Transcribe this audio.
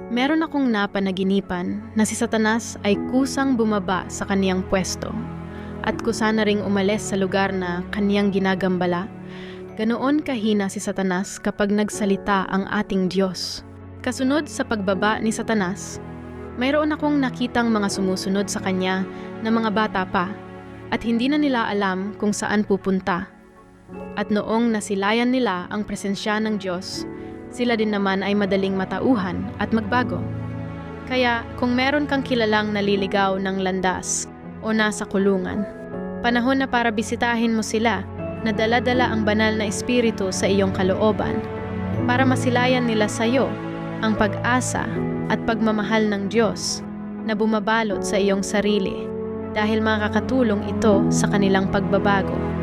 Meron akong napanaginipan na si Satanas ay kusang bumaba sa kaniyang pwesto at kusa na ring umalis sa lugar na kaniyang ginagambala. Ganoon kahina si Satanas kapag nagsalita ang ating Diyos. Kasunod sa pagbaba ni Satanas, mayroon akong nakitang mga sumusunod sa kanya na mga bata pa at hindi na nila alam kung saan pupunta. At noong nasilayan nila ang presensya ng Diyos, sila din naman ay madaling matauhan at magbago. Kaya kung meron kang kilalang naliligaw ng landas o nasa kulungan, panahon na para bisitahin mo sila na dala-dala ang banal na espiritu sa iyong kalooban para masilayan nila sa iyo ang pag-asa at pagmamahal ng Diyos na bumabalot sa iyong sarili dahil makakatulong ito sa kanilang pagbabago.